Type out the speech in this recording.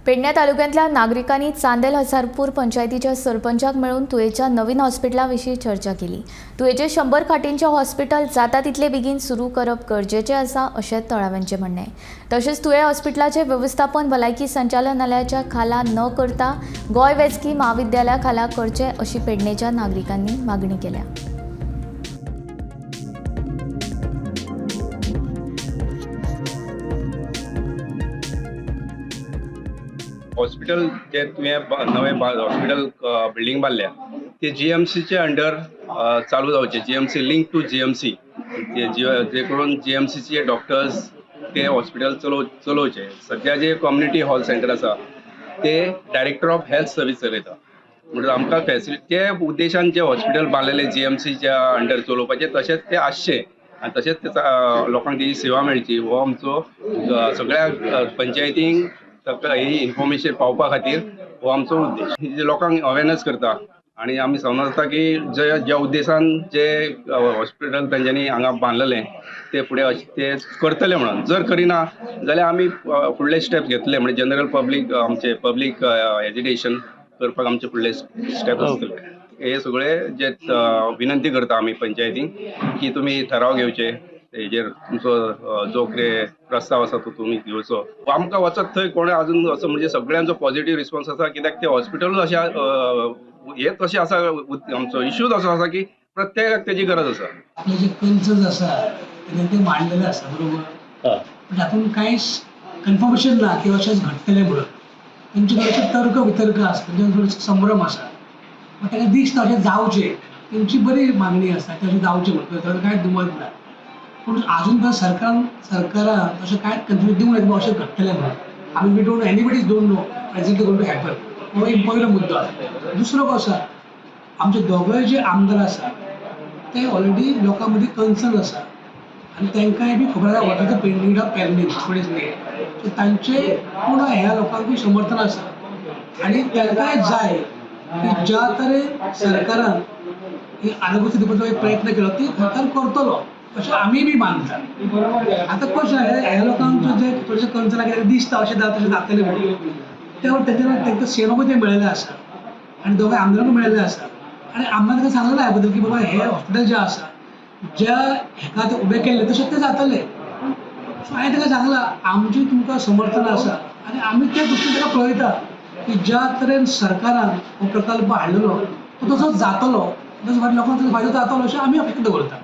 पेडणे तालुक्यातल्या नागरिकांनी चांदेल हसारपूर पंचायतीच्या सरपंचाक मिळून तुयेच्या नवीन हॉस्पिटलाविषयी चर्चा केली। तुयेचे 100 खाटींचे हॉस्पिटल जाता तितले बेगीन सुरू करप गरजेचे आसा अशें तळाव्यांचे म्हणणे। तशेंच तुये हॉस्पिटलाचे व्यवस्थापन भलायकी संचालनालयाच्या खाला न करता गोय वैजकी महाविद्यालया खाला करचे अशी पेडणेच्या नागरिकांनी मागणी केल्या। हॉस्पिटल जे तुवें नवें हॉस्पिटल बिल्डिंग बांदल्या ते जीएमसीचे अंडर चालू जावचे। जीएमसी लिंक टू जीएमसी जे करून जीएमसीचे डॉक्टर्स ते हॉस्पिटल चलोवचे। सध्या जे कम्युनिटी हेल्थ सेंटर आसा ते डायरेक्टर ऑफ हेल्थ सर्वीस चलयता। म्हणजे आमकां फॅसिलिटी ते उद्देशान जे हॉस्पिटल बांदलेले जीएमसीच्या अंडर चलोवपाचे तशेंच ते आसचे आनी तशेंच लोकांक तेजी सेवा मेळची हो आमचो सगळ्या पंचायतींक ही इन्फॉर्मेशन पावपा खातीर हो आमचो उद्देश। लोकांक अवेरनेस करता आणि आमी समजता की ज्या उद्देशान जे हॉस्पिटल तेंच्यांनी हांगा बांदलेलें ते फुडें ते करतले म्हणून। जर करिना जाल्यार आमी फुडले स्टेप घेतले म्हणजे जनरल पब्लीक आमचे पब्लीक एज्युकेशन करपाक आमचे फुडले स्टेप आसतले। हे सगळे जे विनंती करता आमी पंचायतींक की तुमी ठराव घेवचे, हेजेर तुमचो जो कितें प्रस्ताव आसा तो तुमी घेवचो। आमकां वचत थंय कोणें अजून असो म्हणजे सगळ्यांचो पॉझिटिव्ह रिस्पॉन्स आसा, कित्याक ते हॉस्पिटलूच अशें हेच अशें आसा, आमचो इश्यूच असो आसा की प्रत्येकाक तेजी गरज आसा। आपले जे कन्सर्न्स आसा ते मांडलेले आसा बरोबर, पण तातूंत कांयच कन्फर्मेशन ना की अशेंच घडटलें म्हणून। तेंचे कडेन तर्क वितर्क आसा, तेंचे संभ्रम आसा, पण ताका दिसता अशें जावचें। तेंची बरी मागणी आसा की अशें जावचें म्हणून, ताका कांय दुमत ना। पूण अजून पण सरकारान अशें कांय कन्फर्मेशन दिवंक ना अशें घडटलें म्हणून। आमी we don't anybody don't know exactly going to happen. हो एक पयलो मुद्दो आसा। दुसरो कसो आसा, आमचे दोगोय जे आमदार आसा ते ऑलरेडी लोकां मदीं कन्सर्न आसा आनी तांकांय बी खबर आसा what is the pending of pending so तांचे पूर्ण ह्या लोकांकूय समर्थन आसा आनी तांकांय जाय की ज्या तरेन सरकारान ही आरोग्य दिवपाचो एक प्रयत्न केलो ती सरकार करतलो अशें आमी बी मानता। आतां कशें ह्या लोकांचो जे थोडेशे कन्सर्न आसा दिसता अशें तशें जातलें म्हणून, तांकां सेनोकूय ते मेळिल्लें आसा आनी दोगांय आमदारांकूय मेळिल्लें आसा आनी आमदारान ताका सांगलें ह्या बद्दल की बाबा हे हॉस्पिटल जें आसा ज्या हेका ते उबें केल्लें तशें तें जातलें। सो हांवें ताका सांगलां आमचें तुमकां समर्थन आसा आनी आमी त्या दृश्टीन ताका पळयता की ज्या तरेन सरकारान हो प्रकल्प हाडलेलो तो तसोच जातलो, तसो लोकांक फायदो जातलो अशें आमी अपेक्षा दवरता।